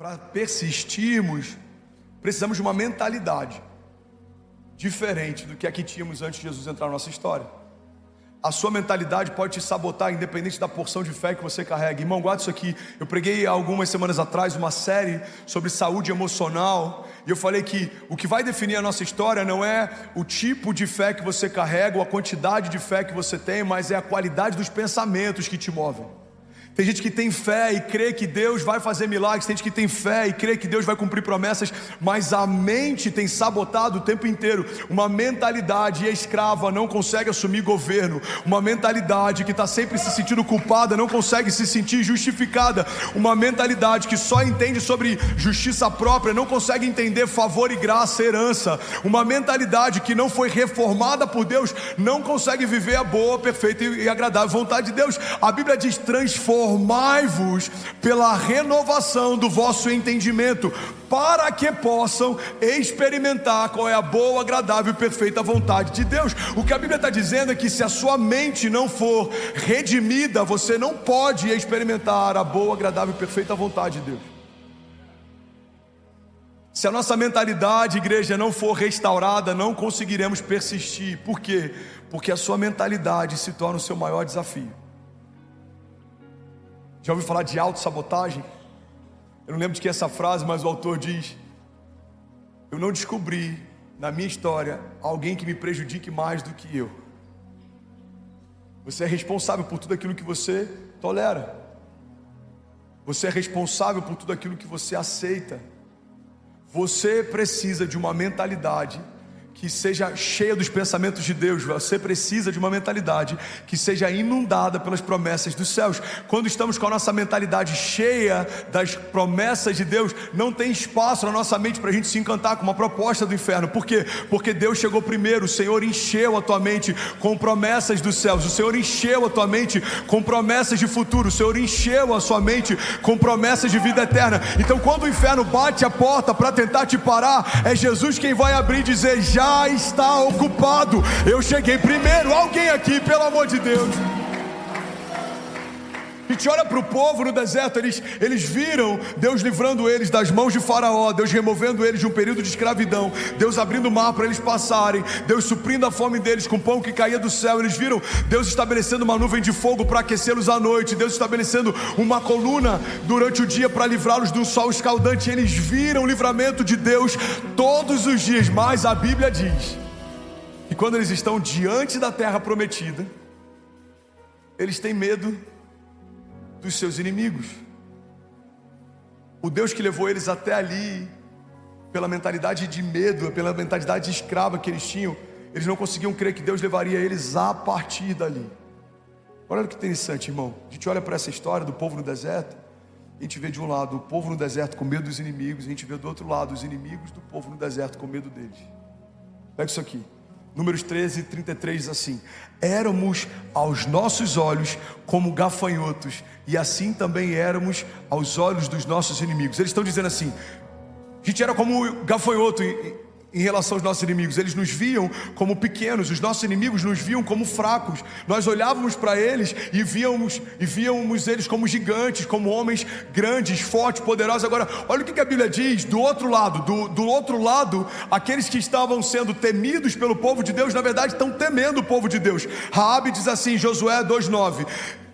para persistirmos, precisamos de uma mentalidade diferente do que a que tínhamos antes de Jesus entrar na nossa história. A sua mentalidade pode te sabotar, independente da porção de fé que você carrega. Irmão, guarda isso aqui. Eu preguei algumas semanas atrás uma série sobre saúde emocional, e eu falei que o que vai definir a nossa história não é o tipo de fé que você carrega ou a quantidade de fé que você tem, mas é a qualidade dos pensamentos que te movem. Tem gente que tem fé e crê que Deus vai fazer milagres, tem gente que tem fé e crê que Deus vai cumprir promessas, mas a mente tem sabotado o tempo inteiro. Uma mentalidade escrava não consegue assumir governo, uma mentalidade que está sempre se sentindo culpada não consegue se sentir justificada, uma mentalidade que só entende sobre justiça própria não consegue entender favor e graça, herança, uma mentalidade que não foi reformada por Deus não consegue viver a boa, perfeita e agradável vontade de Deus. A Bíblia diz: transformai-vos pela renovação do vosso entendimento, para que possam experimentar qual é a boa, agradável e perfeita vontade de Deus. O que a Bíblia está dizendo é que se a sua mente não for redimida, você não pode experimentar a boa, agradável e perfeita vontade de Deus. Se a nossa mentalidade, igreja, não for restaurada, não conseguiremos persistir. Por quê? Porque a sua mentalidade se torna o seu maior desafio. Já ouviu falar de autossabotagem? Eu não lembro de que é essa frase, mas o autor diz: eu não descobri na minha história alguém que me prejudique mais do que eu. Você é responsável por tudo aquilo que você tolera. Você é responsável por tudo aquilo que você aceita. Você precisa de uma mentalidade que seja cheia dos pensamentos de Deus. Você precisa de uma mentalidade que seja inundada pelas promessas dos céus. Quando estamos com a nossa mentalidade cheia das promessas de Deus, não tem espaço na nossa mente para a gente se encantar com uma proposta do inferno. Por quê? Porque Deus chegou primeiro. O Senhor encheu a tua mente com promessas dos céus. O Senhor encheu a tua mente com promessas de futuro. O Senhor encheu a sua mente com promessas de vida eterna. Então, quando o inferno bate a porta para tentar te parar, é Jesus quem vai abrir e dizer: já está ocupado, eu cheguei primeiro. Alguém aqui, pelo amor de Deus. A gente olha para o povo no deserto, eles viram Deus livrando eles das mãos de Faraó, Deus removendo eles de um período de escravidão, Deus abrindo o mar para eles passarem, Deus suprindo a fome deles com pão que caía do céu. Eles viram Deus estabelecendo uma nuvem de fogo para aquecê-los à noite, Deus estabelecendo uma coluna durante o dia para livrá-los do sol escaldante. Eles viram o livramento de Deus todos os dias. Mas a Bíblia diz que quando eles estão diante da terra prometida, eles têm medo dos seus inimigos. O Deus que levou eles até ali, pela mentalidade de medo, pela mentalidade escrava que eles tinham, eles não conseguiam crer que Deus levaria eles a partir dali. Olha que interessante, irmão. A gente olha para essa história do povo no deserto, a gente vê de um lado o povo no deserto com medo dos inimigos, a gente vê do outro lado os inimigos do povo no deserto com medo deles. Pega isso aqui. Números 13, 33 diz assim: éramos aos nossos olhos como gafanhotos, e assim também éramos aos olhos dos nossos inimigos. Eles estão dizendo assim: a gente era como gafanhoto em relação aos nossos inimigos. Eles nos viam como pequenos, os nossos inimigos nos viam como fracos. Nós olhávamos para eles e víamos eles como gigantes, como homens grandes, fortes, poderosos. Agora, olha o que a Bíblia diz do outro lado. Do outro lado, aqueles que estavam sendo temidos pelo povo de Deus, na verdade estão temendo o povo de Deus. Raabe diz assim, Josué 2:9: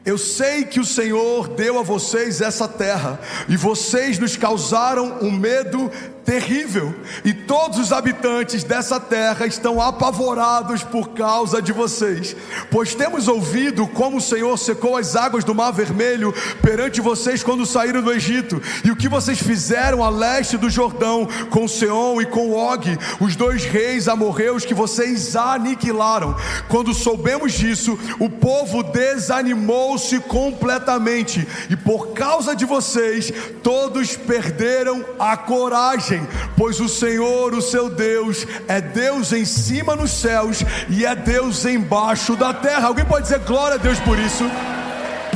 eu sei que o Senhor deu a vocês essa terra, e vocês nos causaram um medo terrível, e todos os habitantes dessa terra estão apavorados por causa de vocês, pois temos ouvido como o Senhor secou as águas do Mar Vermelho perante vocês quando saíram do Egito, e o que vocês fizeram a leste do Jordão com Seom e com Og, os dois reis amorreus que vocês aniquilaram. Quando soubemos disso, o povo desanimou-se completamente, e por causa de vocês todos perderam a coragem, pois o Senhor, o seu Deus, é Deus em cima nos céus e é Deus embaixo da terra. Alguém pode dizer glória a Deus por isso?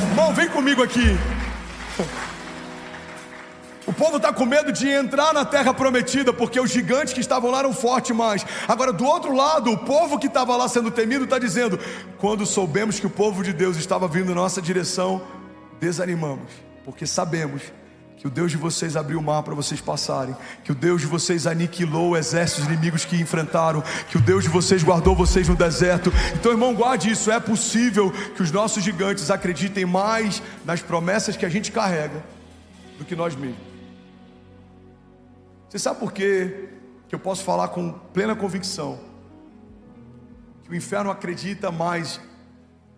Irmão, vem comigo aqui. O povo está com medo de entrar na terra prometida, porque os gigantes que estavam lá eram fortes mais. Agora, do outro lado, o povo que estava lá sendo temido está dizendo: quando soubemos que o povo de Deus estava vindo em nossa direção, desanimamos, porque sabemos que o Deus de vocês abriu o mar para vocês passarem, que o Deus de vocês aniquilou exércitos inimigos que enfrentaram, que o Deus de vocês guardou vocês no deserto. Então, irmão, guarde isso. É possível que os nossos gigantes acreditem mais nas promessas que a gente carrega do que nós mesmos. Você sabe por quê que eu posso falar com plena convicção que o inferno acredita mais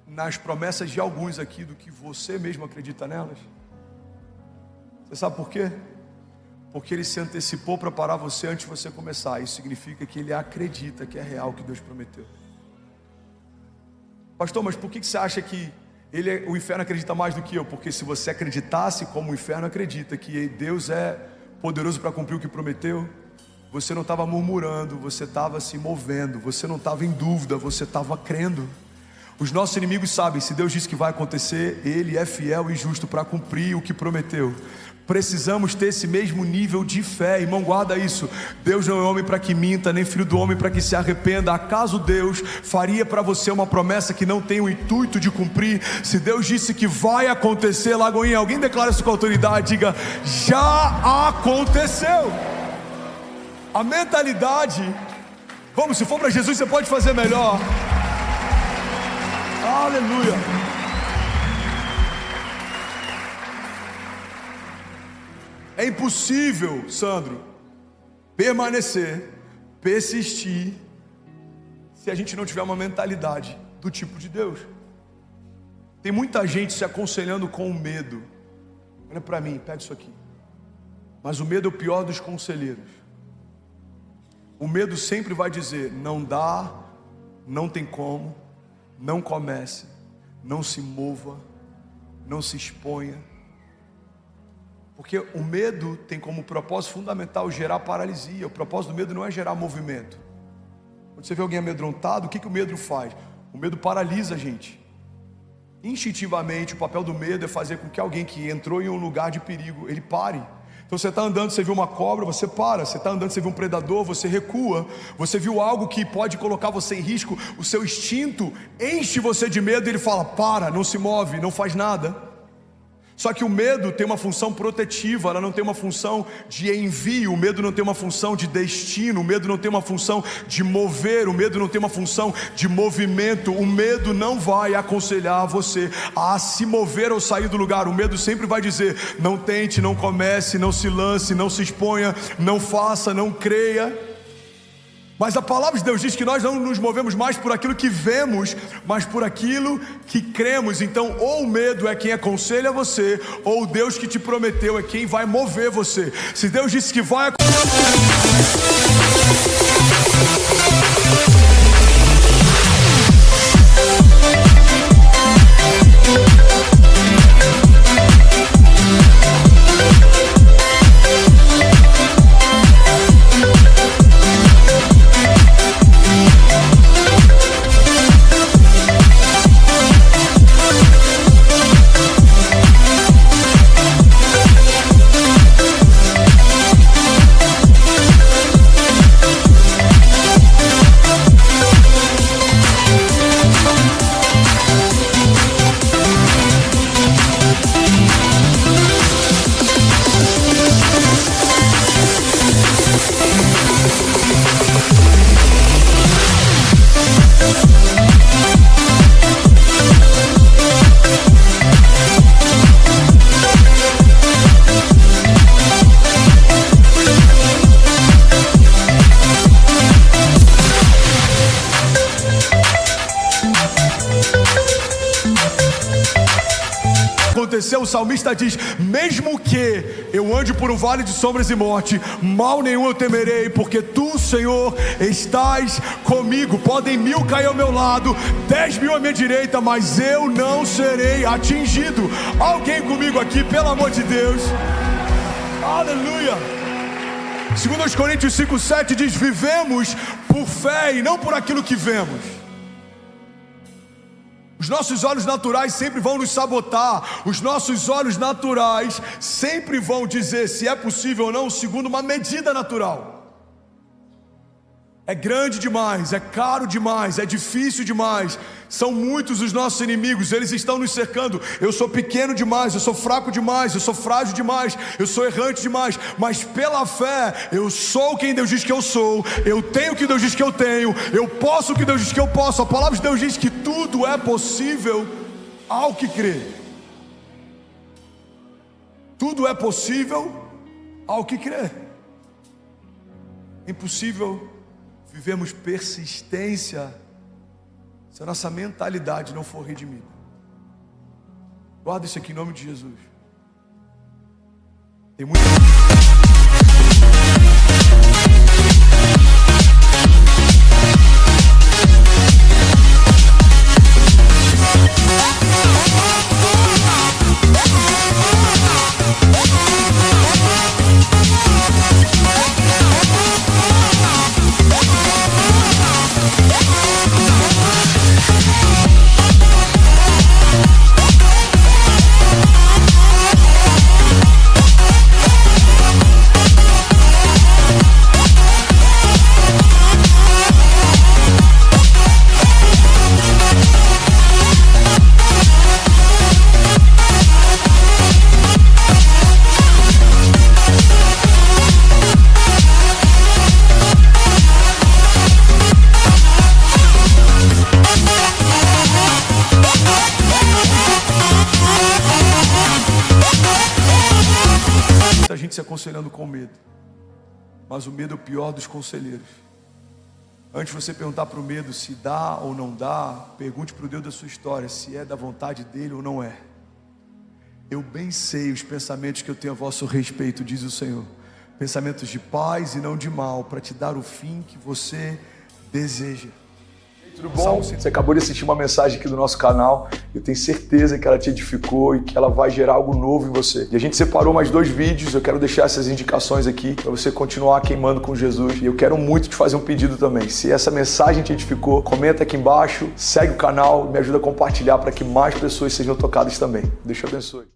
nas promessas de alguns aqui do que você mesmo acredita nelas? Você sabe por quê? Porque ele se antecipou para parar você antes de você começar. Isso significa que ele acredita que é real o que Deus prometeu. Pastor, mas por que você acha que o inferno acredita mais do que eu? Porque se você acreditasse como o inferno acredita, que Deus é poderoso para cumprir o que prometeu, você não estava murmurando, você estava se movendo, você não estava em dúvida, você estava crendo. Os nossos inimigos sabem, se Deus disse que vai acontecer, Ele é fiel e justo para cumprir o que prometeu. Precisamos ter esse mesmo nível de fé, irmão, guarda isso. Deus não é homem para que minta, nem filho do homem para que se arrependa. Acaso Deus faria para você uma promessa que não tem o intuito de cumprir? Se Deus disse que vai acontecer, Lagoinha, alguém declara isso com autoridade, diga, já aconteceu. A mentalidade, vamos, se for para Jesus você pode fazer melhor. Aleluia. É impossível, Sandro, permanecer, persistir, se a gente não tiver uma mentalidade do tipo de Deus. Tem muita gente se aconselhando com o medo. Olha para mim, pega isso aqui. Mas o medo é o pior dos conselheiros. O medo sempre vai dizer, não dá, não tem como, não comece, não se mova, não se exponha. Porque o medo tem como propósito fundamental gerar paralisia. O propósito do medo não é gerar movimento. Quando você vê alguém amedrontado, o que o medo faz? O medo paralisa a gente. Instintivamente, o papel do medo é fazer com que alguém que entrou em um lugar de perigo, ele pare. Então você está andando, você viu uma cobra, você para. Você está andando, você viu um predador, você recua. Você viu algo que pode colocar você em risco. O seu instinto enche você de medo e ele fala, para, não se move, não faz nada. Só que o medo tem uma função protetiva, ela não tem uma função de envio, o medo não tem uma função de destino, o medo não tem uma função de mover, o medo não tem uma função de movimento. O medo não vai aconselhar você a se mover ou sair do lugar. O medo sempre vai dizer, não tente, não comece, não se lance, não se exponha, não faça, não creia. Mas a palavra de Deus diz que nós não nos movemos mais por aquilo que vemos, mas por aquilo que cremos. Então, ou o medo é quem aconselha você, ou o Deus que te prometeu é quem vai mover você. Se Deus disse que vai acontecer, o salmista diz, mesmo que eu ande por um vale de sombras e morte, mal nenhum eu temerei, porque tu, Senhor, estás comigo. Podem 1000 cair ao meu lado, 10.000 à minha direita, mas eu não serei atingido. Alguém comigo aqui, pelo amor de Deus. Aleluia. 2 Coríntios 5:7 diz, vivemos por fé e não por aquilo que vemos. Os nossos olhos naturais sempre vão nos sabotar. Os nossos olhos naturais sempre vão dizer se é possível ou não, segundo uma medida natural. É grande demais, é caro demais, é difícil demais. São muitos os nossos inimigos, eles estão nos cercando. Eu sou pequeno demais, eu sou fraco demais, eu sou frágil demais, eu sou errante demais. Mas pela fé, eu sou quem Deus diz que eu sou, eu tenho o que Deus diz que eu tenho, eu posso o que Deus diz que eu posso. A palavra de Deus diz que tudo é possível ao que crê. Tudo é possível ao que crê. Impossível vivemos persistência se a nossa mentalidade não for redimida. Guarda isso aqui em nome de Jesus. Tem muita gente se aconselhando com medo, mas o medo é o pior dos conselheiros. Antes de você perguntar para o medo se dá ou não dá, pergunte para o Deus da sua história se é da vontade dele ou não é. Eu bem sei os pensamentos que eu tenho a vosso respeito, diz o Senhor, pensamentos de paz e não de mal, para te dar o fim que você deseja. Tudo bom? Você acabou de assistir uma mensagem aqui do nosso canal. Eu tenho certeza que ela te edificou e que ela vai gerar algo novo em você. E a gente separou mais 2 vídeos. Eu quero deixar essas indicações aqui para você continuar queimando com Jesus. E eu quero muito te fazer um pedido também. Se essa mensagem te edificou, comenta aqui embaixo, segue o canal, me ajuda a compartilhar para que mais pessoas sejam tocadas também. Deus te abençoe.